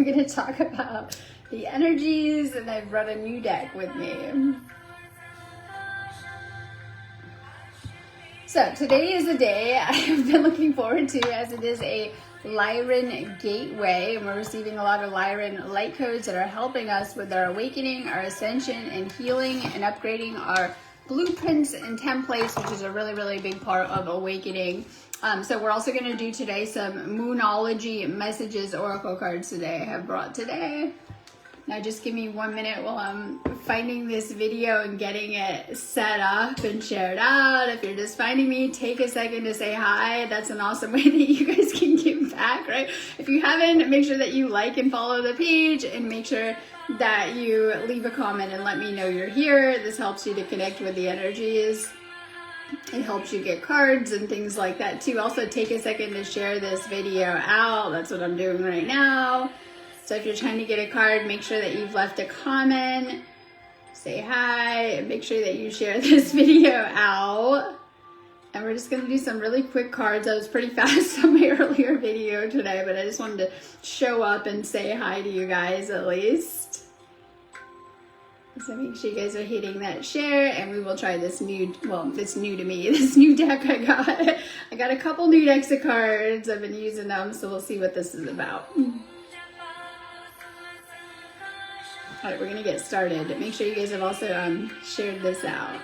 we're going to talk about the energies, and I've brought a new deck with me. So today is a day I've been looking forward to, as it is a Lyran gateway, and we're receiving a lot of Lyran light codes that are helping us with our awakening, our ascension, and healing, and upgrading our blueprints and templates, which is a really, really big part of awakening. So we're also going to do today some Moonology messages, oracle cards today I have brought today. Now just give me 1 minute while I'm finding this video and getting it set up and shared out. If you're just finding me, take a second to say hi. That's an awesome way that you guys can give back, right? If you haven't, make sure that you like and follow the page, and make sure that you leave a comment and let me know you're here. This helps you to connect with the energies. It helps you get cards and things like that too. Also, take a second to share this video out. That's what I'm doing right now. So if you're trying to get a card, make sure that you've left a comment, say hi, and make sure that you share this video out. And we're just going to do some really quick cards. I was pretty fast on my earlier video today, but I just wanted to show up and say hi to you guys at least. So make sure you guys are hitting that share, and we will try this new, well, it's new to me, this new deck I got. I got a couple new decks of cards. I've been using them, so we'll see what this is about. All right, we're going to get started. Make sure you guys have also shared this out.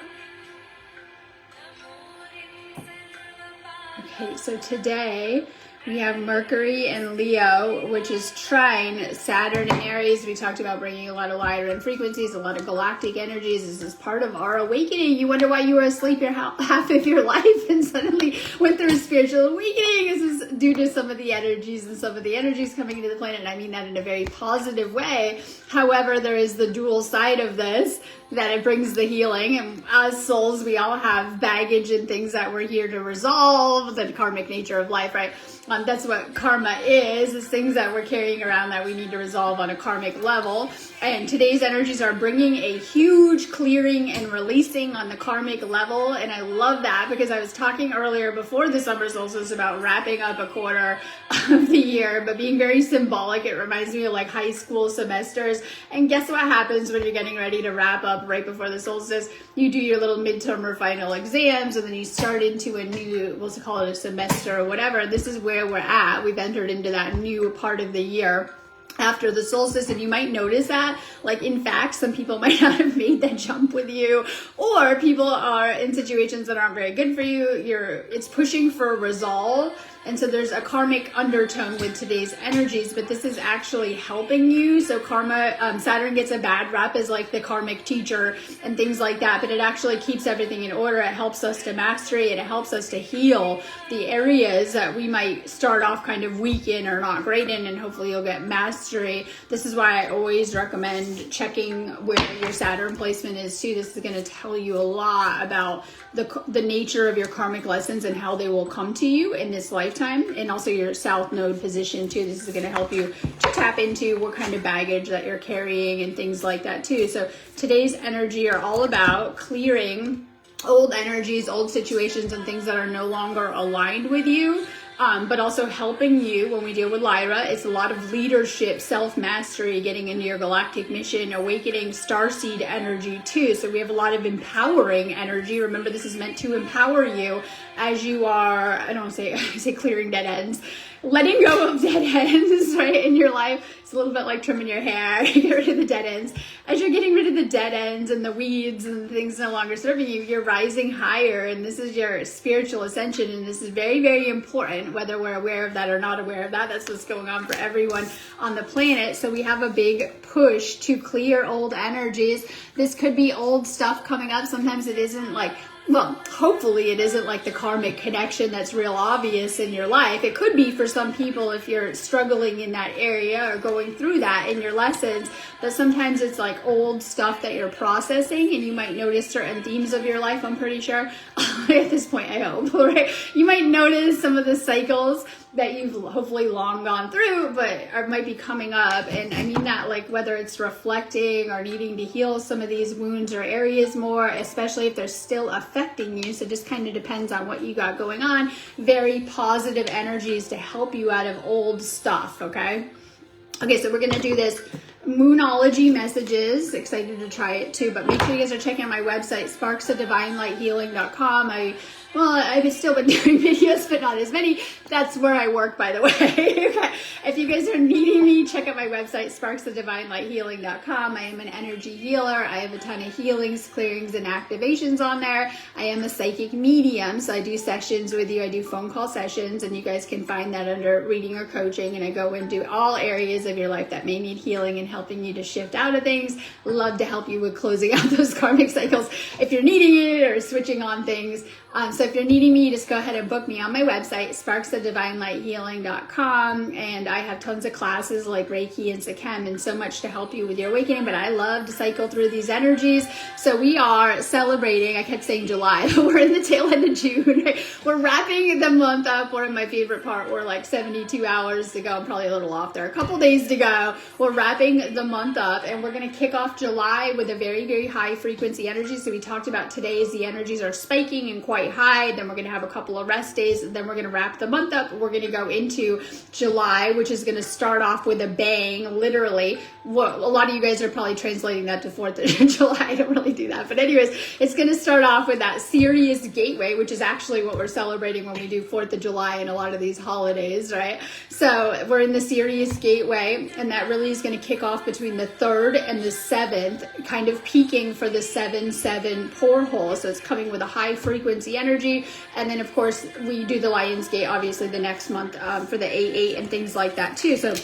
Okay, so today we have Mercury and Leo, which is trine Saturn and Aries. We talked about bringing a lot of Lyran frequencies, a lot of galactic energies. This is part of our awakening. You wonder why you were asleep half of your life and suddenly went through a spiritual awakening. This is due to some of the energies and some of the energies coming into the planet. And I mean that in a very positive way. However, there is the dual side of this, that it brings the healing. And as souls, we all have baggage and things that we're here to resolve, the karmic nature of life, right? That's what karma is things that we're carrying around that we need to resolve on a karmic level. And today's energies are bringing a huge clearing and releasing on the karmic level. And I love that, because I was talking earlier before the summer solstice about wrapping up a quarter of the year, but being very symbolic. It reminds me of like high school semesters. And guess what happens when you're getting ready to wrap up right before the solstice? You do your little midterm or final exams, and then you start into a new, we'll call it a semester or whatever. This is where we're at. We've entered into that new part of the year after the solstice, and you might notice that, like, in fact, some people might not have made that jump with you, or people are in situations that aren't very good for you. It's pushing for resolve. And so there's a karmic undertone with today's energies, but this is actually helping you. So karma, Saturn gets a bad rap as like the karmic teacher and things like that, but it actually keeps everything in order. It helps us to mastery, and it helps us to heal the areas that we might start off kind of weak in or not great in, and hopefully you'll get mastery. This is why I always recommend checking where your Saturn placement is too. This is going to tell you a lot about the nature of your karmic lessons and how they will come to you in this lifetime, and also your South Node position too. This is going to help you to tap into what kind of baggage that you're carrying and things like that too. So today's energy are all about clearing old energies, old situations, and things that are no longer aligned with you. But also helping you when we deal with Lyra. It's a lot of leadership, self-mastery, getting into your galactic mission, awakening starseed energy too. So we have a lot of empowering energy. Remember, this is meant to empower you as you are, I don't say, I say clearing dead ends, letting go of dead ends, right, in your life. It's a little bit like trimming your hair. You get rid of the dead ends. As you're getting rid of the dead ends and the weeds and things no longer serving you, you're rising higher, and this is your spiritual ascension, and this is very, very important, whether we're aware of that or not aware of that. That's what's going on for everyone on the planet. So we have a big push to clear old energies. This could be old stuff coming up. Sometimes it isn't like, well, hopefully it isn't like the karmic connection that's real obvious in your life. It could be for some people if you're struggling in that area or going through that in your lessons, but sometimes it's like old stuff that you're processing, and you might notice certain themes of your life, I'm pretty sure. At this point, I hope, right? You might notice some of the cycles that you've hopefully long gone through, but might be coming up. And I mean that, like, whether it's reflecting or needing to heal some of these wounds or areas more, especially if they're still affecting you. So it just kind of depends on what you got going on. Very positive energies to help you out of old stuff, okay? Okay, so we're going to do this Moonology messages. Excited to try it too, but make sure you guys are checking out my website, sparksofdivinelightshealing.com. I've still been doing videos, but not as many. That's where I work, by the way. Okay. If you guys are needing me, check out my website, sparksofdivinelightshealing.com. I am an energy healer. I have a ton of healings, clearings, and activations on there. I am a psychic medium, so I do sessions with you. I do phone call sessions, and you guys can find that under reading or coaching, and I go into all areas of your life that may need healing and helping you to shift out of things. Love to help you with closing out those karmic cycles if you're needing it or switching on things. So if you're needing me, just go ahead and book me on my website, sparksofdivinelightshealing.com. And I have tons of classes like Reiki and Sakem and so much to help you with your awakening. But I love to cycle through these energies. So we are celebrating, I kept saying July, but we're in the tail end of June. Right? We're wrapping the month up. We're in my favorite part. We're like 72 hours to go. I'm probably a little off there. A couple days to go. We're wrapping the month up, and we're going to kick off July with a very, very high frequency energy. So we talked about today as the energies are spiking and quite high. Then we're going to have a couple of rest days. Then we're going to wrap the month up. We're going to go into July, which is going to start off with a bang, literally. What a lot of you guys are probably translating that to 4th of July. I don't really do that. But anyways, it's going to start off with that serious gateway, which is actually what we're celebrating when we do 4th of July and a lot of these holidays, right? So we're in the serious gateway, and that really is going to kick off between the 3rd and the 7th, kind of peaking for the 7-7 porthole. So it's coming with a high frequency energy. And then of course we do the Lion's Gate obviously the next month for the 8-8 and things like that too. So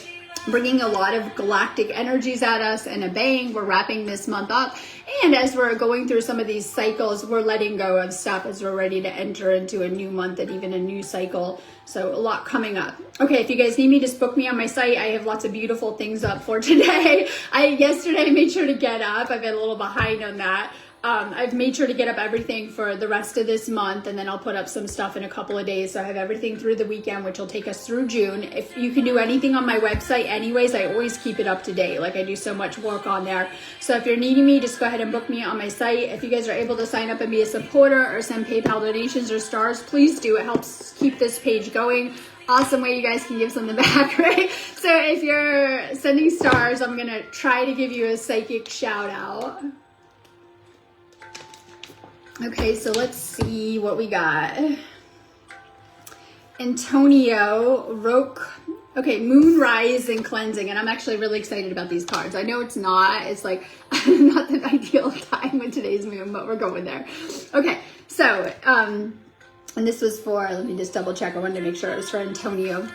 bringing a lot of galactic energies at us and a bang. We're wrapping this month up, and as we're going through some of these cycles, we're letting go of stuff as we're ready to enter into a new month and even a new cycle. So a lot coming up. Okay, if you guys need me, just book me on my site. I have lots of beautiful things up for today. Yesterday I made sure to get up. I've been a little behind on that. I've made sure to get up everything for the rest of this month, and then I'll put up some stuff in a couple of days. So I have everything through the weekend, which will take us through June. If you can do anything on my website anyways, I always keep it up to date. Like I do so much work on there. So if you're needing me, just go ahead and book me on my site. If you guys are able to sign up and be a supporter or send PayPal donations or stars, please do. It helps keep this page going. Awesome way you guys can give something back, right? So if you're sending stars, I'm going to try to give you a psychic shout out. Okay, so let's see what we got. Antonio Roque. Okay, moonrise and cleansing. And I'm actually really excited about these cards. I know it's not. It's like not the ideal time with today's moon, but we're going there. Okay, so, and this was for, let me just double check. I wanted to make sure it was for Antonio.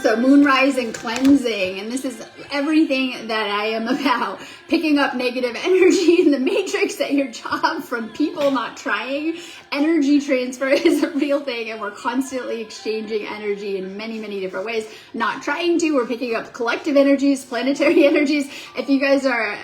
So moonrise and cleansing, and this is everything that I am about. Picking up negative energy in the matrix at your job from people not trying. Energy transfer is a real thing, and we're constantly exchanging energy in many, many different ways. Not trying to, we're picking up collective energies, planetary energies. If you guys are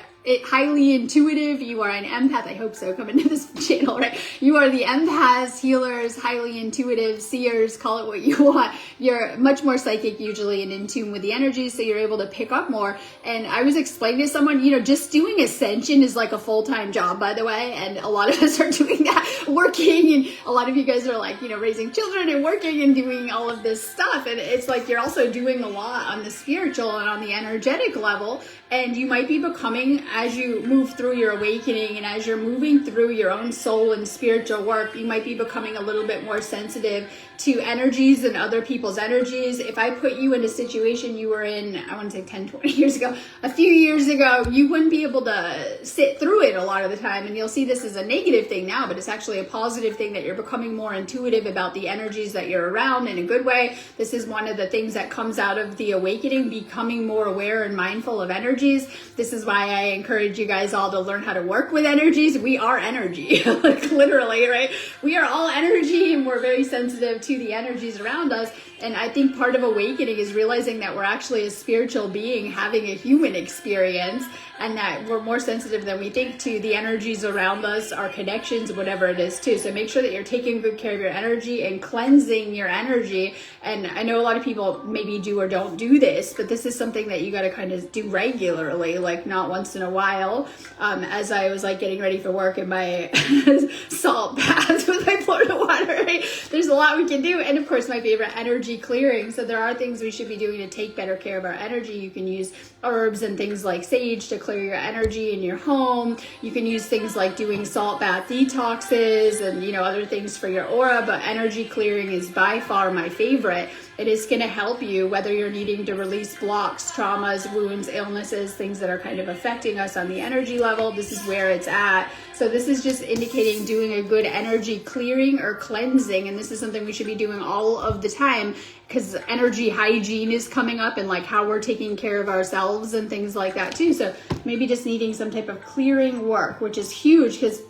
highly intuitive, you are an empath. I hope so, coming to this channel, right? You are the empaths, healers, highly intuitive, seers, call it what you want. You're much more psychic usually and in tune with the energy, so you're able to pick up more. And I was explaining to someone, just doing Ascension is like a full-time job, by the way, and a lot of us are doing that, working, and a lot of you guys are like, raising children and working and doing all of this stuff, and it's like you're also doing a lot on the spiritual and on the energetic level, and you might be becoming, as you move through your awakening and as you're moving through your own soul and spiritual work, you might be becoming a little bit more sensitive to energies and other people's energies. If I put you in a situation you were in, I want to say 10, 20 years ago, a few years ago, you wouldn't be able to sit through it a lot of the time. And you'll see this as a negative thing now, but it's actually a positive thing that you're becoming more intuitive about the energies that you're around in a good way. This is one of the things that comes out of the awakening, becoming more aware and mindful of energies. This is why I encourage you guys all to learn how to work with energies. We are energy, like literally, right? We are all energy, and we're very sensitive to the energies around us. And I think part of awakening is realizing that we're actually a spiritual being having a human experience, and that we're more sensitive than we think to the energies around us, our connections, whatever it is too. So make sure that you're taking good care of your energy and cleansing your energy. And I know a lot of people maybe do or don't do this, but this is something that you got to kind of do regularly, like not once in a while. As I was like getting ready for work in my salt bath with my Florida water, right? There's a lot we can do. And of course, my favorite energy energy clearing. So there are things we should be doing to take better care of our energy. You can use herbs and things like sage to clear your energy in your home. You can use things like doing salt bath detoxes and, you know, other things for your aura, but energy clearing is by far my favorite. It is going to help you whether you're needing to release blocks, traumas, wounds, illnesses, things that are kind of affecting us on the energy level. This is where it's at. So this is just indicating doing a good energy clearing or cleansing. And this is something we should be doing all of the time, because energy hygiene is coming up, and like how we're taking care of ourselves and things like that too. So maybe just needing some type of clearing work, which is huge, because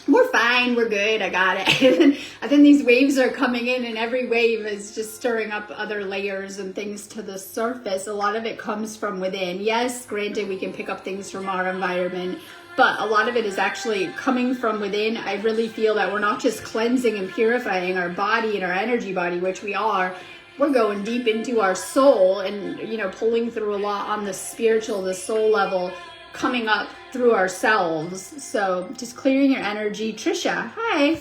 we're fine, we're good, I got it. And then these waves are coming in, and every wave is just stirring up other layers and things to the surface. A lot of it comes from within. Yes, granted, we can pick up things from our environment, but a lot of it is actually coming from within. I really feel that we're not just cleansing and purifying our body and our energy body, which we are. We're going deep into our soul and, you know, pulling through a lot on the spiritual, the soul level, coming up through ourselves. So just clearing your energy. Trisha, hi.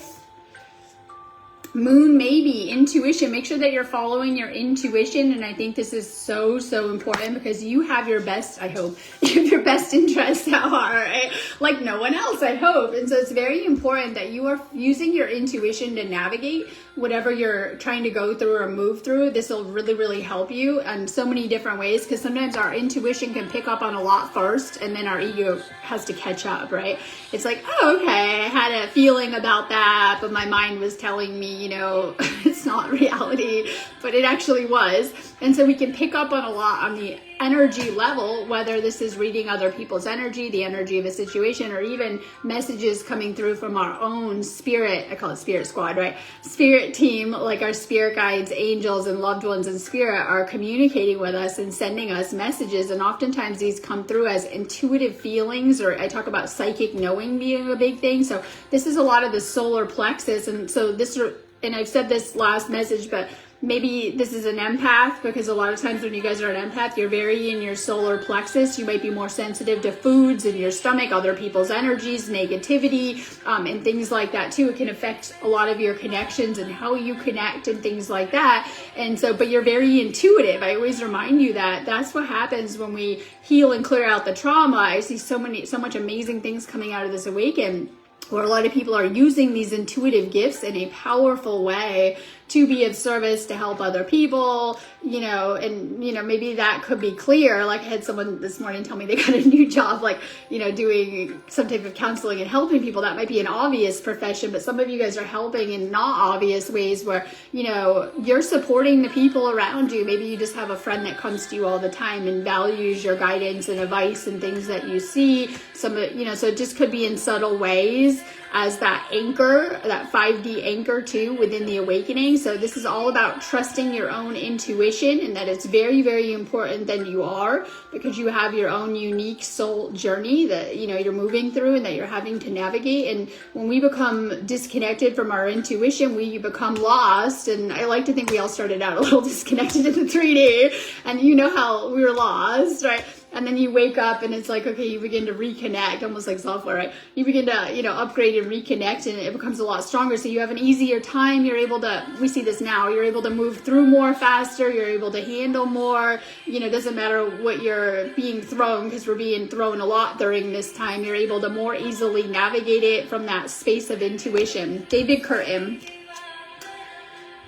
Moon, maybe intuition. Make sure that you're following your intuition. And I think this is so, so important, because you have your best, I hope, you have your best interests at heart, right? Like no one else, I hope. And so it's very important that you are using your intuition to navigate whatever you're trying to go through or move through. This will really, really help you in so many different ways, because sometimes our intuition can pick up on a lot first, and then our ego has to catch up, right? It's like, oh, okay, I had a feeling about that, but my mind was telling me, you know, it's not reality, but it actually was. And so we can pick up on a lot on the energy level, whether this is reading other people's energy, the energy of a situation, or even messages coming through from our own spirit. I call it spirit squad, right? Spirit team, like our spirit guides, angels, and loved ones in spirit are communicating with us and sending us messages. And oftentimes these come through as intuitive feelings, or I talk about psychic knowing being a big thing. So this is a lot of the solar plexus. And so this, and I've said this last message, but maybe this is an empath, because a lot of times when you guys are an empath, you're very in your solar plexus. You might be more sensitive to foods in your stomach, other people's energies, negativity, and things like that too. It can affect a lot of your connections and how you connect and things like that. And so, but you're very intuitive. I always remind you that that's what happens when we heal and clear out the trauma. I see so much amazing things coming out of this awaken, where a lot of people are using these intuitive gifts in a powerful way to be of service, to help other people, you know, and, you know, maybe that could be clear. Like I had someone this morning tell me they got a new job, like, you know, doing some type of counseling and helping people. That might be an obvious profession, but some of you guys are helping in not obvious ways where, you know, you're supporting the people around you. Maybe you just have a friend that comes to you all the time and values your guidance and advice and things that you see. Some, you know, so it just could be in subtle ways as that anchor, that 5D anchor too within the awakening. So this is all about trusting your own intuition, and that it's very, very important that you are, because you have your own unique soul journey that, you know, you're moving through and that you're having to navigate. And when we become disconnected from our intuition, we become lost. And I like to think we all started out a little disconnected in the 3D, and you know how we were lost, right? And then you wake up and it's like, okay, you begin to reconnect, almost like software, right? You begin to, you know, upgrade and reconnect, and it becomes a lot stronger. So you have an easier time. You're able to, we see this now, you're able to move through more faster. You're able to handle more. You know, it doesn't matter what you're being thrown, because we're being thrown a lot during this time. You're able to more easily navigate it from that space of intuition. David Curtin.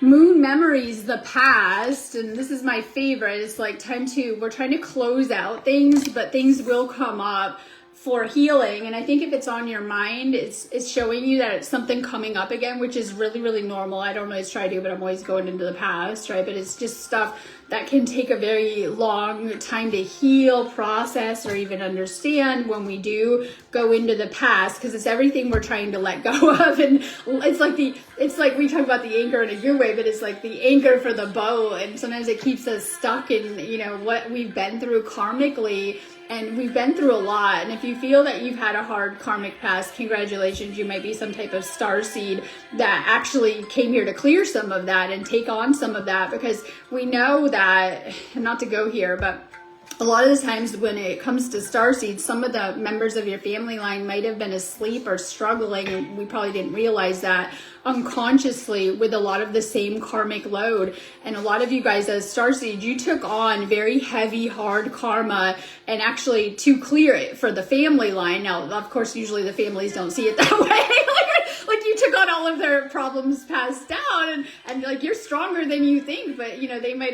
Moon memories, the past, and this is my favorite. It's like we're trying to close out things, but things will come up for healing. And I think if it's on your mind, it's showing you that it's something coming up again, which is really, really normal. I don't always try to, but I'm always going into the past, right? But it's just stuff that can take a very long time to heal, process, or even understand when we do go into the past, because it's everything we're trying to let go of. And it's like we talk about the anchor in a good way, but it's like the anchor for the boat. And sometimes it keeps us stuck in, you know, what we've been through karmically. And we've been through a lot. And if you feel that you've had a hard karmic past, congratulations. You might be some type of star seed that actually came here to clear some of that and take on some of that, because we know that, and not to go here, but a lot of the times when it comes to starseeds, some of the members of your family line might have been asleep or struggling, and we probably didn't realize that unconsciously with a lot of the same karmic load. And a lot of you guys as starseeds, you took on very heavy, hard karma, and actually to clear it for the family line. Now, of course, usually the families don't see it that way. like you took on all of their problems passed down, and like you're stronger than you think, but you know, they might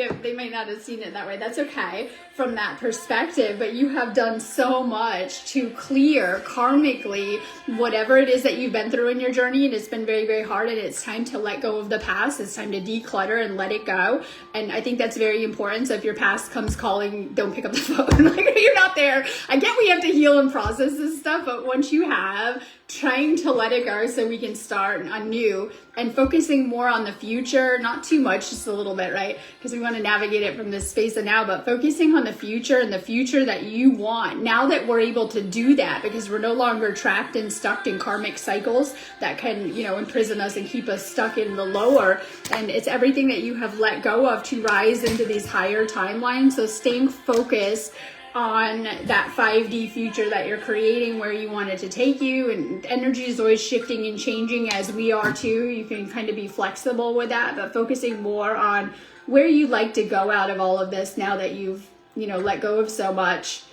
not have seen it that way. That's okay from that perspective, but you have done so much to clear karmically whatever it is that you've been through in your journey, and it's been very, very hard, and it's time to let go of the past. It's time to declutter and let it go. And I think that's very important. So if your past comes calling, don't pick up the phone. Like, you're not there. I get we have to heal and process this stuff, but once you have, trying to let it go so we can start anew and focusing more on the future, not too much, just a little bit, right? Because we want to navigate it from this space of now, but focusing on the future and the future that you want. Now that we're able to do that, because we're no longer trapped and stuck in karmic cycles that can, you know, imprison us and keep us stuck in the lower. And it's everything that you have let go of to rise into these higher timelines. So staying focused on that 5D future that you're creating, where you want it to take you, and energy is always shifting and changing as we are too. You can kind of be flexible with that, but focusing more on where you'd like to go out of all of this now that you've, you know, let go of so much.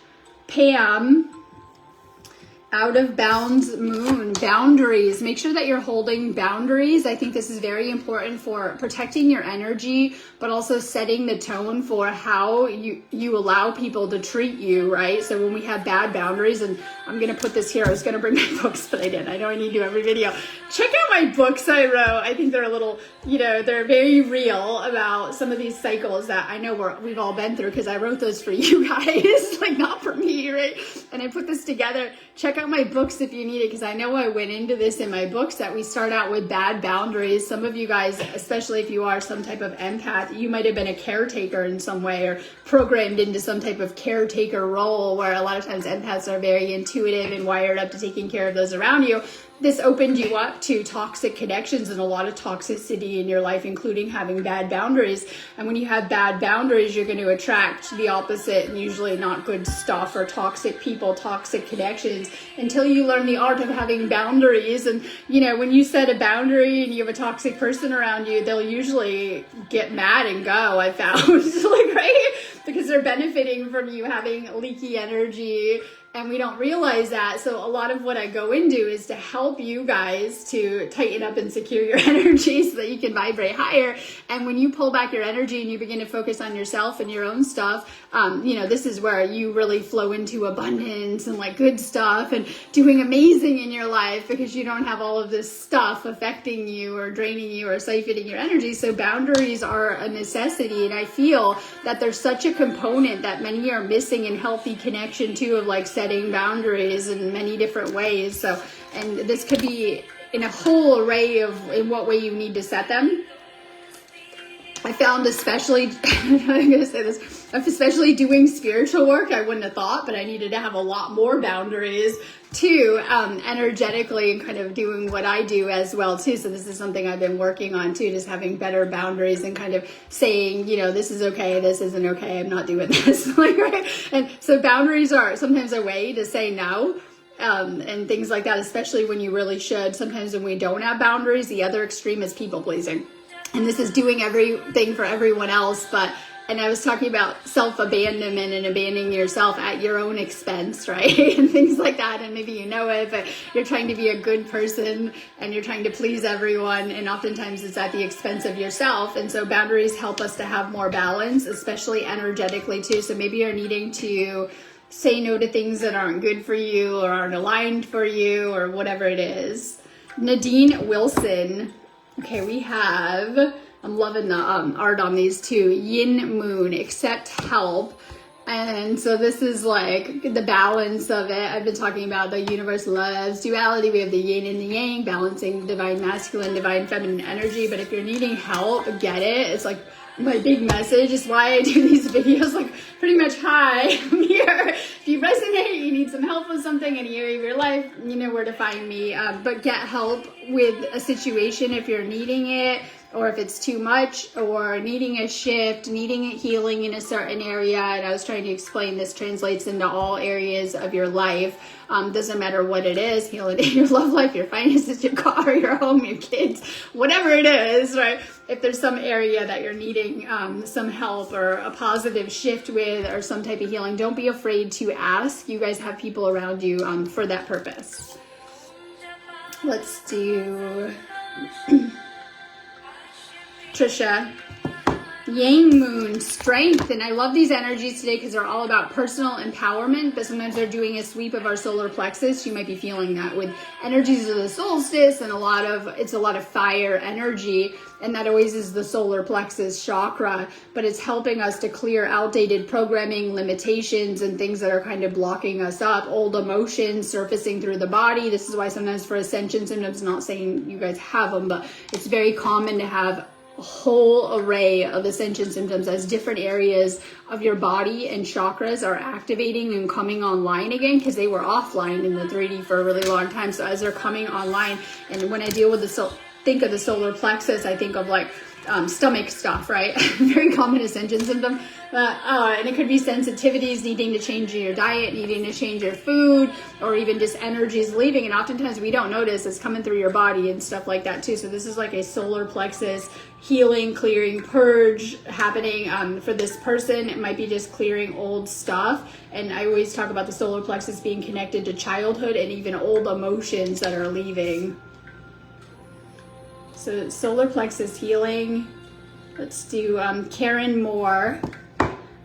Pam, out of bounds moon, boundaries. Make sure that you're holding boundaries. I think this is very important for protecting your energy, but also setting the tone for how you allow people to treat you, right? So when we have bad boundaries, and I'm going to put this here. I was going to bring my books, but I didn't. I know I need to do every video. Check out my books I wrote. I think they're a little, you know, they're very real about some of these cycles that I know we've all been through, because I wrote those for you guys, like not for me, right? And I put this together. Check out my books if you need it, because I know I went into this in my books that we start out with bad boundaries. Some of you guys, especially if you are some type of empath, you might have been a caretaker in some way, or programmed into some type of caretaker role, where a lot of times empaths are very intuitive and wired up to taking care of those around you. This opened you up to toxic connections and a lot of toxicity in your life, including having bad boundaries. And when you have bad boundaries, you're going to attract the opposite, and usually not good stuff, or toxic people, toxic connections, until you learn the art of having boundaries. And, you know, when you set a boundary and you have a toxic person around you, they'll usually get mad and go, I found, like, right? Because they're benefiting from you having leaky energy. And we don't realize that. So a lot of what I go into is to help you guys to tighten up and secure your energy so that you can vibrate higher. And when you pull back your energy and you begin to focus on yourself and your own stuff, you know, this is where you really flow into abundance and like good stuff and doing amazing in your life, because you don't have all of this stuff affecting you or draining you or siphoning your energy. So boundaries are a necessity. And I feel that there's such a component that many are missing in healthy connection too, of like setting boundaries in many different ways. So, and this could be in a whole array of in what way you need to set them. I found especially, I'm going to say this, especially doing spiritual work, I wouldn't have thought, but I needed to have a lot more boundaries too, energetically, and kind of doing what I do as well too. So this is something I've been working on too, just having better boundaries and kind of saying, you know, this is okay, this isn't okay, I'm not doing this. Like, right? And so boundaries are sometimes a way to say no. And things like that, especially when you really should. Sometimes when we don't have boundaries, the other extreme is people pleasing. And this is doing everything for everyone else, and I was talking about self-abandonment and abandoning yourself at your own expense, right? And things like that. And maybe you know it, but you're trying to be a good person and you're trying to please everyone. And oftentimes it's at the expense of yourself. And so boundaries help us to have more balance, especially energetically too. So maybe you're needing to say no to things that aren't good for you or aren't aligned for you or whatever it is. Nadine Wilson. Okay, we have, I'm loving the art on these two. Yin Moon, accept help. And so this is like the balance of it. I've been talking about the universe loves duality. We have the yin and the yang, balancing divine masculine, divine feminine energy. But if you're needing help, get it. It's like my big message is why I do these videos, like pretty much, hi, I'm here. If you resonate, you need some help with something in any area of your life, you know where to find me. But get help with a situation if you're needing it. or if it's too much, or needing a shift, needing a healing in a certain area. And I was trying to explain this translates into all areas of your life. Doesn't matter what it is, healing in your love life, your finances, your car, your home, your kids, whatever it is, right? If there's some area that you're needing some help or a positive shift with, or some type of healing, don't be afraid to ask. You guys have people around you for that purpose. Let's do Trisha. Yang Moon, strength. And I love these energies today because they're all about personal empowerment, but sometimes they're doing a sweep of our solar plexus. You might be feeling that with energies of the solstice, and it's a lot of fire energy, and that always is the solar plexus chakra, but it's helping us to clear outdated programming, limitations, and things that are kind of blocking us up, old emotions surfacing through the body. This is why sometimes for ascension symptoms, not saying you guys have them, but it's very common to have whole array of ascension symptoms as different areas of your body and chakras are activating and coming online again, because they were offline in the 3D for a really long time. So as they're coming online, and when I deal with think of the solar plexus, I think of like stomach stuff, right? Very common ascension symptom. And it could be sensitivities, needing to change your diet, needing to change your food, or even just energies leaving. And oftentimes we don't notice it's coming through your body and stuff like that too. So this is like a solar plexus healing, clearing, purge happening for this person. It might be just clearing old stuff. And I always talk about the solar plexus being connected to childhood and even old emotions that are leaving. So solar plexus healing. Let's do Karen Moore.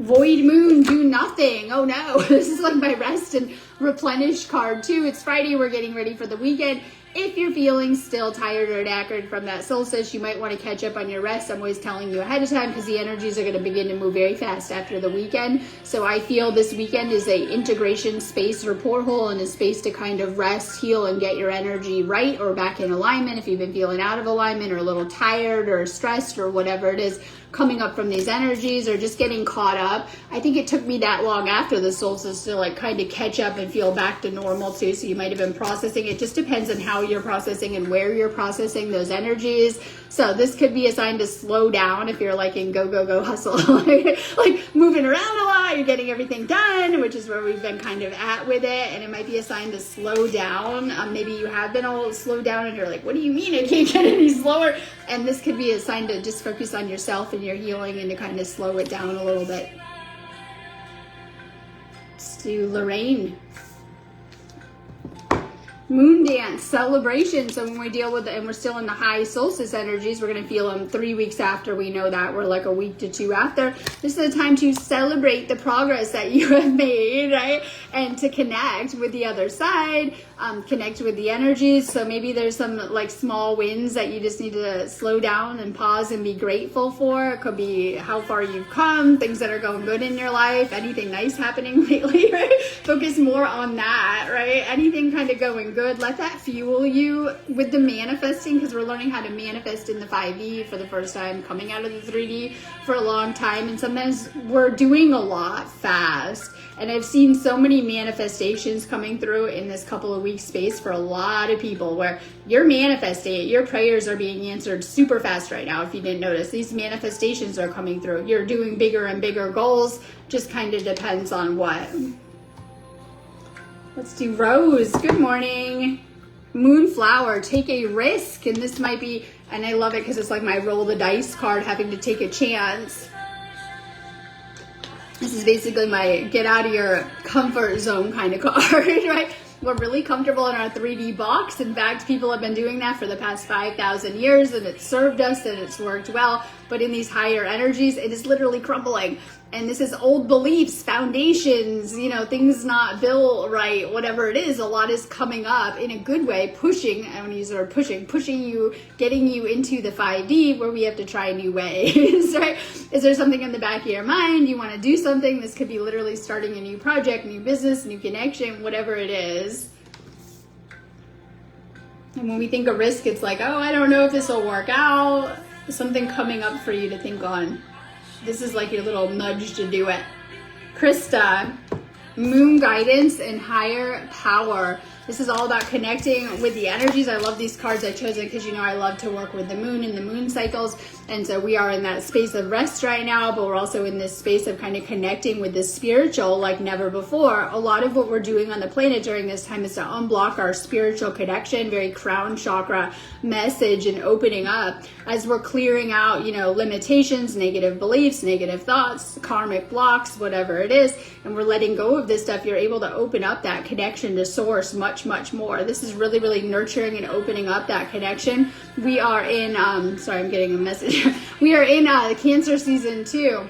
Void Moon, do nothing. Oh no, this is like my rest and replenish card too. It's Friday, we're getting ready for the weekend. If you're feeling still tired or knackered from that solstice, you might want to catch up on your rest. I'm always telling you ahead of time because the energies are going to begin to move very fast after the weekend. So I feel this weekend is a integration space or porthole, and a space to kind of rest, heal, and get your energy right or back in alignment. If you've been feeling out of alignment or a little tired or stressed or whatever it is coming up from these energies, or just getting caught up. I think it took me that long after the solstice to like kind of catch up and feel back to normal too. So you might have been processing. It just depends on how you're processing and where you're processing those energies. So this could be a sign to slow down if you're like in go, go, go hustle, like moving around a lot, you're getting everything done, which is where we've been kind of at with it. And it might be a sign to slow down. Maybe you have been a little slowed down and you're like, what do you mean I can't get any slower? And this could be a sign to just focus on yourself and your healing and to kind of slow it down a little bit. Let's do Lorraine. Moon dance celebration. So when we deal with it and we're still in the high solstice energies, we're going to feel them 3 weeks after we know that. We're like a week to 2 after. This is the time to celebrate the progress that you have made, right? And to connect with the other side, connect with the energies. So maybe there's some like small wins that you just need to slow down and pause and be grateful for. It could be how far you've come, things that are going good in your life, anything nice happening lately, right? Focus more on that, right? Anything kind of going good, let that fuel you with the manifesting, because we're learning how to manifest in the 5D for the first time, coming out of the 3D for a long time, and sometimes we're doing a lot fast. And I've seen so many manifestations coming through in this couple of weeks space for a lot of people where you're manifesting it. Your prayers are being answered super fast right now. If you didn't notice, these manifestations are coming through. You're doing bigger and bigger goals. Just kind of depends on what. Let's do Rose. Good morning. Moonflower, take a risk. And this might be, and I love it because it's like my roll the dice card, having to take a chance. This is basically my get out of your comfort zone kind of card, right? We're really comfortable in our 3D box. In fact, people have been doing that for the past 5,000 years, and it's served us and it's worked well. But in these higher energies, it is literally crumbling. And this is old beliefs, foundations, things not built right, whatever it is. A lot is coming up in a good way, pushing, I want to use the word pushing you, getting you into the 5D where we have to try new ways, right? Is there something in the back of your mind? You want to do something? This could be literally starting a new project, new business, new connection, whatever it is. And when we think of risk, it's like, oh, I don't know if this will work out. Something coming up for you to think on. This is like your little nudge to do it. Krista, moon guidance and higher power. This is all about connecting with the energies. I love these cards. I chose it because, you know, I love to work with the moon and the moon cycles. And so we are in that space of rest right now, but we're also in this space of kind of connecting with the spiritual like never before. A lot of what we're doing on the planet during this time is to unblock our spiritual connection, very crown chakra message, and opening up as we're clearing out, you know, limitations, negative beliefs, negative thoughts, karmic blocks, whatever it is, and we're letting go of this stuff. You're able to open up that connection to source much, much more. This is really, really nurturing and opening up that connection. We are in, sorry, I'm getting a message. We are in Cancer season 2.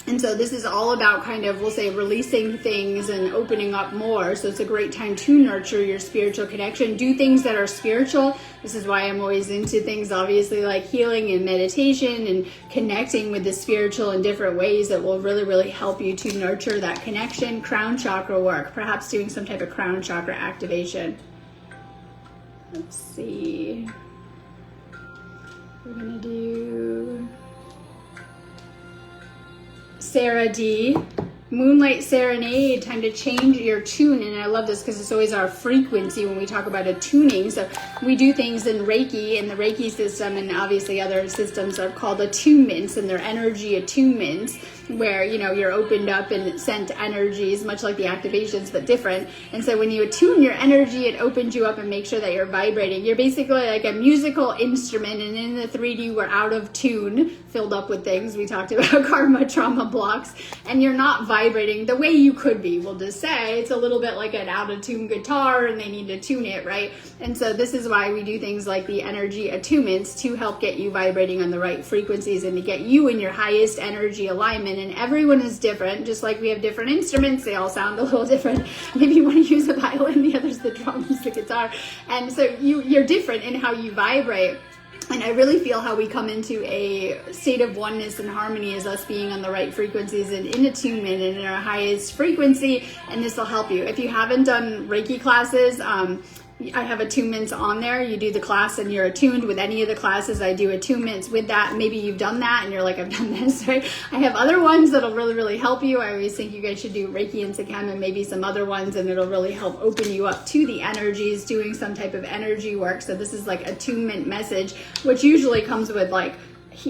And so this is all about kind of, we'll say, releasing things and opening up more. So it's a great time to nurture your spiritual connection. Do things that are spiritual. This is why I'm always into things, obviously, like healing and meditation and connecting with the spiritual in different ways that will really, really help you to nurture that connection. Crown chakra work, perhaps doing some type of crown chakra activation. Let's see. We're going to do Sarah D. Moonlight Serenade, time to change your tune. And I love this because it's always our frequency when we talk about attuning. So we do things in Reiki, and the Reiki system, and obviously other systems are called attunements, and they're energy attunements, where, you know, you're opened up and sent energies, much like the activations, but different. And so when you attune your energy, it opens you up and makes sure that you're vibrating. You're basically like a musical instrument, and in the 3D, we're out of tune, filled up with things. We talked about karma, trauma blocks, and you're not vibrating the way you could be. We'll just say it's a little bit like an out of tune guitar, and they need to tune it, right? And so this is why we do things like the energy attunements to help get you vibrating on the right frequencies and to get you in your highest energy alignment. And everyone is different, just like we have different instruments. They all sound a little different. Maybe you want to use a violin, the other's the drums, the guitar. And so you're different in how you vibrate. And I really feel how we come into a state of oneness and harmony is us being on the right frequencies and in attunement and in our highest frequency. And this will help you. If you haven't done Reiki classes, I have attunements on there. You do the class and you're attuned with any of the classes. I do attunements with that. Maybe you've done that and you're like, I've done this, right? I have other ones that'll really, really help you. I always think you guys should do Reiki and Sakam and maybe some other ones, and it'll really help open you up to the energies, doing some type of energy work. So this is like attunement message, which usually comes with like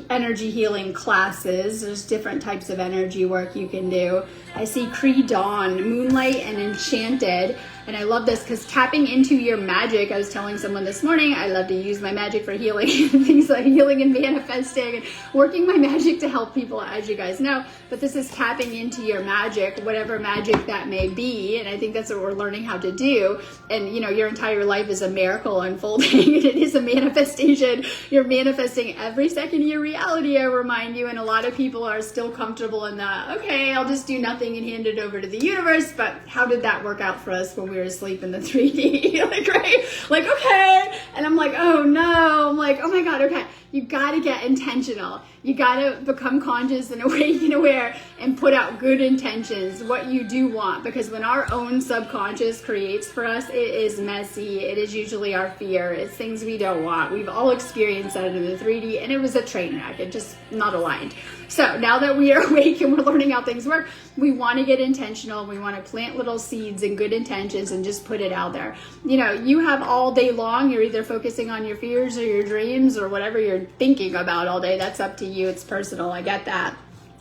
energy healing classes. There's different types of energy work you can do. I see Cree Dawn, Moonlight, and Enchanted. And I love this because tapping into your magic, I was telling someone this morning, I love to use my magic for healing, things like healing and manifesting and working my magic to help people, as you guys know. But this is tapping into your magic, whatever magic that may be. And I think that's what we're learning how to do. And, you know, your entire life is a miracle unfolding. And it is a manifestation. You're manifesting every second of your reality, I remind you. And a lot of people are still comfortable in that, okay, I'll just do nothing and hand it over to the universe. But how did that work out for us when we were asleep in the 3D? Like, right? Like, okay. And I'm like, oh no. I'm like, oh my God, okay. You got to get intentional. You got to become conscious and awake and aware and put out good intentions, what you do want. Because when our own subconscious creates for us, it is messy. It is usually our fear. It's things we don't want. We've all experienced that in the 3D, and it was a train wreck. It just not aligned. So now that we are awake and we're learning how things work, we want to get intentional. We want to plant little seeds and good intentions and just put it out there. You know, you have all day long, you're either focusing on your fears or your dreams or whatever you're thinking about all day. That's up to you. It's personal. I get that.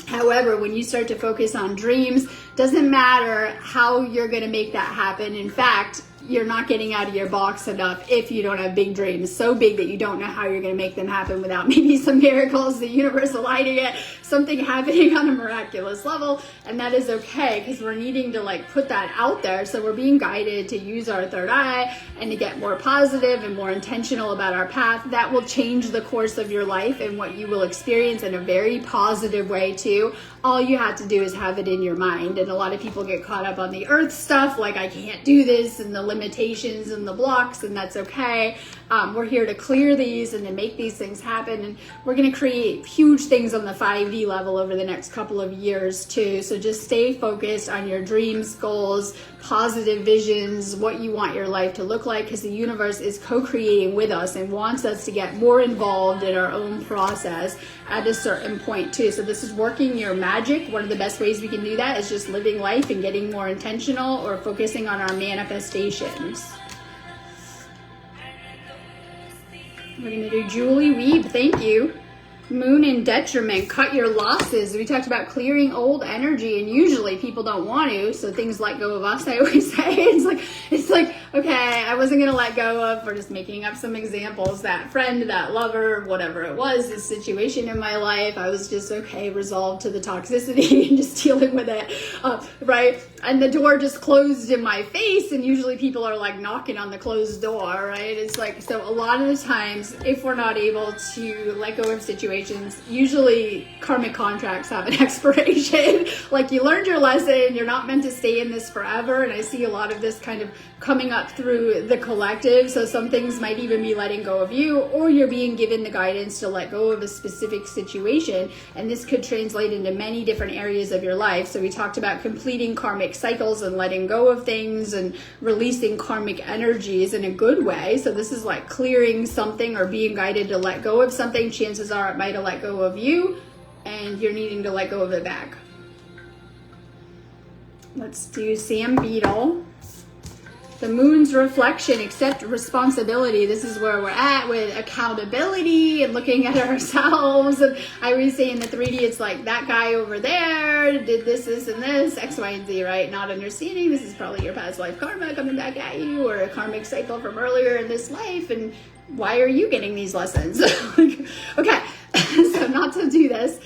However, when you start to focus on dreams, doesn't matter how you're going to make that happen. In fact, you're not getting out of your box enough if you don't have big dreams, so big that you don't know how you're going to make them happen without maybe some miracles, the universe aligning it, something happening on a miraculous level. And that is okay, because we're needing to like put that out there. So we're being guided to use our third eye and to get more positive and more intentional about our path. That will change the course of your life and what you will experience in a very positive way too. All you have to do is have it in your mind. And a lot of people get caught up on the earth stuff, like I can't do this, and the limitations and the blocks, and that's okay. We're here to clear these and to make these things happen, and we're going to create huge things on the 5D level over the next couple of years too. So just stay focused on your dreams, goals, positive visions, what you want your life to look like, because the universe is co-creating with us and wants us to get more involved in our own process at a certain point too. So this is working your magic. One of the best ways we can do that is just living life and getting more intentional or focusing on our manifestations. We're going to do Julie Weeb. Thank you. Moon in detriment, cut your losses. We talked about clearing old energy, and usually people don't want to, so things let go of us, I always say. It's like, okay, I wasn't going to let go of, or just making up some examples, that friend, that lover, whatever it was, this situation in my life, I was just, okay, resolved to the toxicity and just dealing with it, right? And the door just closed in my face, and usually people are like knocking on the closed door, right? It's like, so a lot of the times, if we're not able to let go of situations, usually karmic contracts have an expiration. Like, you learned your lesson, you're not meant to stay in this forever. And I see a lot of this kind of coming up through the collective. So some things might even be letting go of you, or you're being given the guidance to let go of a specific situation. And this could translate into many different areas of your life. So we talked about completing karmic cycles and letting go of things and releasing karmic energies in a good way. So this is like clearing something or being guided to let go of something. Chances are it might have let go of you, and you're needing to let go of it back. Let's do Sam Beadle. The moon's reflection, accept responsibility. This is where we're at with accountability and looking at ourselves. And I always say in the 3D, it's like that guy over there did this, and this, X, Y, and Z, right? Not understanding this is probably your past life karma coming back at you, or a karmic cycle from earlier in this life. And why are you getting these lessons? Okay, so not to do this.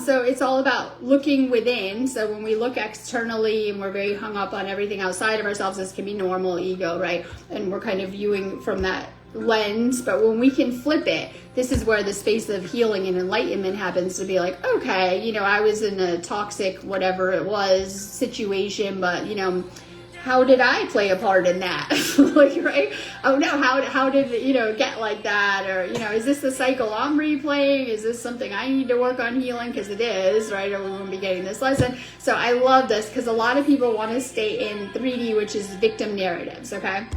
So it's all about looking within. So when we look externally and we're very hung up on everything outside of ourselves, this can be normal ego, right? And we're kind of viewing from that lens. But when we can flip it, this is where the space of healing and enlightenment happens, to be like, okay, you know, I was in a toxic, whatever it was, situation, but, you know, how did I play a part in that? Like, right? Oh no, how did it, you know, get like that? Or, you know, is this the cycle I'm replaying? Is this something I need to work on healing? Because it is, right? Or we won't be getting this lesson. So I love this, because a lot of people want to stay in 3D, which is victim narratives, okay?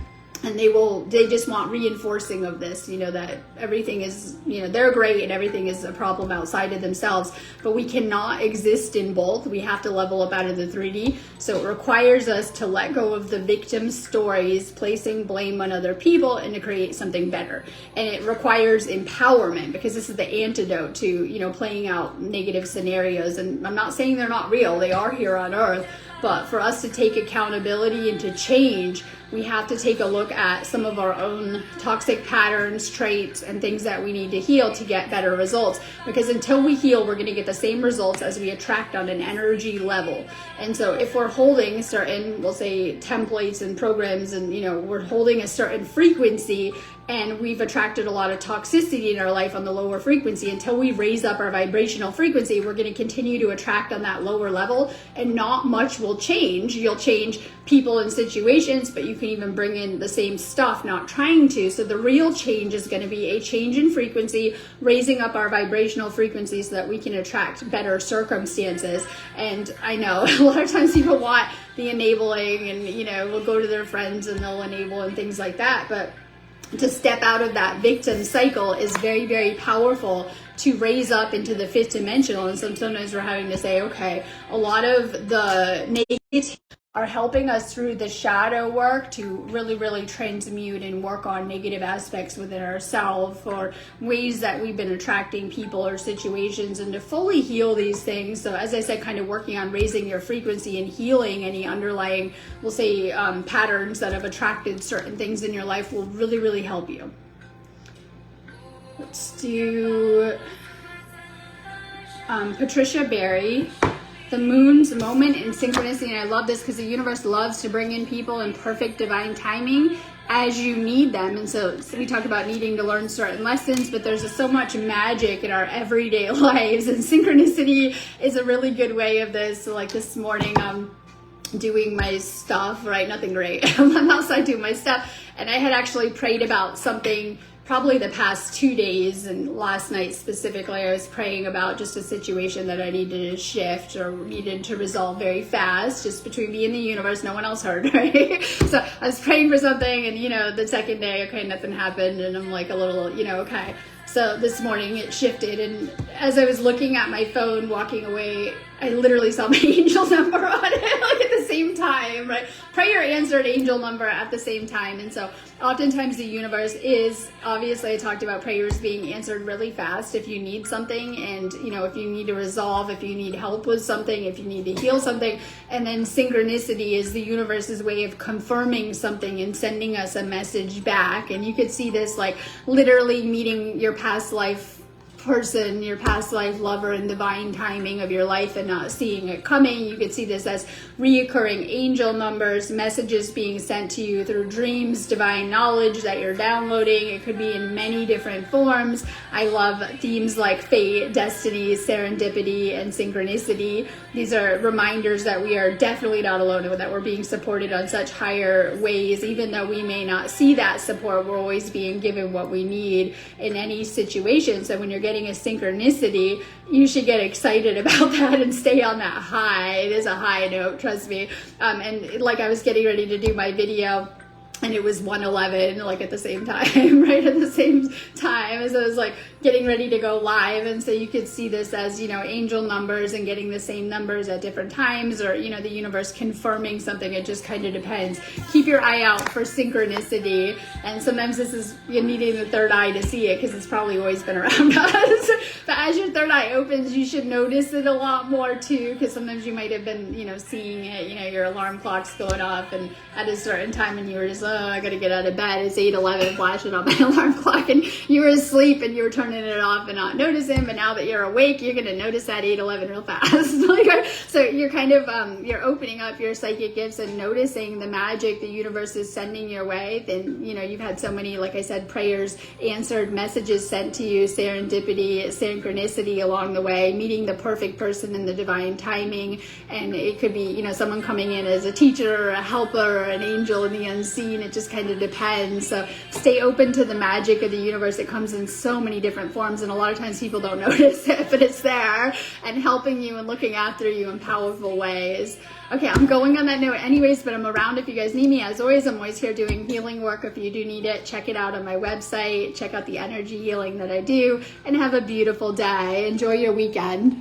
And they just want reinforcing of this, you know, that everything is, you know, they're great and everything is a problem outside of themselves. But we cannot exist in both. We have to level up out of the 3D. So it requires us to let go of the victim stories, placing blame on other people, and to create something better. And it requires empowerment, because this is the antidote to, you know, playing out negative scenarios. And I'm not saying they're not real. They are here on Earth. But for us to take accountability and to change, we have to take a look at some of our own toxic patterns, traits, and things that we need to heal to get better results. Because until we heal, we're going to get the same results as we attract on an energy level. And so if we're holding certain, we'll say, templates and programs, and, you know, we're holding a certain frequency, and we've attracted a lot of toxicity in our life on the lower frequency, until we raise up our vibrational frequency, we're going to continue to attract on that lower level, and not much will change. You'll change people and situations, but you can even bring in the same stuff, not trying to. So the real change is going to be a change in frequency, raising up our vibrational frequency so that we can attract better circumstances. And I know a lot of times people want the enabling, and, you know, will go to their friends and they'll enable and things like that. But to step out of that victim cycle is very, very powerful to raise up into the fifth dimensional. And sometimes we're having to say, okay, a lot of the negative are helping us through the shadow work to really, really transmute and work on negative aspects within ourselves, or ways that we've been attracting people or situations, and to fully heal these things. So as I said, kind of working on raising your frequency and healing any underlying, we'll say, patterns that have attracted certain things in your life will really, really help you. Let's do Patricia Berry. The moon's moment in synchronicity. And I love this, because the universe loves to bring in people in perfect divine timing as you need them. And so we talk about needing to learn certain lessons, but there's so much magic in our everyday lives, and synchronicity is a really good way of this. So like this morning, doing my stuff, right? Nothing great. I'm outside doing my stuff, and I had actually prayed about something probably the past 2 days, and last night specifically I was praying about just a situation that I needed to shift or needed to resolve very fast, just between me and the universe. No one else heard, right? So I was praying for something, and, you know, the second day, okay, nothing happened, and I'm like a little, you know, okay. So this morning it shifted, and as I was looking at my phone walking away, I literally saw my angel number on it, like at the same time, right? Prayer answered, angel number at the same time. And so oftentimes the universe is, obviously I talked about prayers being answered really fast if you need something, and if you need to resolve, if you need help with something, if you need to heal something. And then synchronicity is the universe's way of confirming something and sending us a message back. And you could see this like literally meeting your past life person, your past life lover, and divine timing of your life and not seeing it coming. You could see this as reoccurring angel numbers, messages being sent to you through dreams, divine knowledge that you're downloading. It could be in many different forms. I love themes like fate, destiny, serendipity, and synchronicity. These are reminders that we are definitely not alone and that we're being supported on such higher ways. Even though we may not see that support, we're always being given what we need in any situation. So when you're getting a synchronicity, you should get excited about that and stay on that high. It is a high note, trust me. And like I was getting ready to do my video, and it was 1:11 like at the same time, right at the same time as I was like getting ready to go live. And so you could see this as angel numbers and getting the same numbers at different times, or the universe confirming something. It just kind of depends. Keep your eye out for synchronicity, and sometimes this is you needing the third eye to see it, because it's probably always been around us. But as your third eye opens, you should notice it a lot more too, because sometimes you might have been seeing it, your alarm clock's going off and at a certain time, and you were just I gotta get out of bed, it's 8:11 flashing on my alarm clock, and you were asleep and you were turning it off and not noticing. But now that you're awake, you're gonna notice that 8:11 real fast. So you're kind of you're opening up your psychic gifts and noticing the magic the universe is sending your way. Then you've had so many, like I said, prayers answered, messages sent to you, serendipity, synchronicity along the way, meeting the perfect person in the divine timing. And it could be someone coming in as a teacher or a helper or an angel in the unseen. It just kind of depends. So stay open to the magic of the universe. It comes in so many different forms, and a lot of times people don't notice it, but it's there and helping you and looking after you in powerful ways. Okay, I'm going on that note anyways, but I'm around if you guys need me. As always, I'm always here doing healing work. If you do need it, check it out on my website. Check out the energy healing that I do, and have a beautiful day. Enjoy your weekend.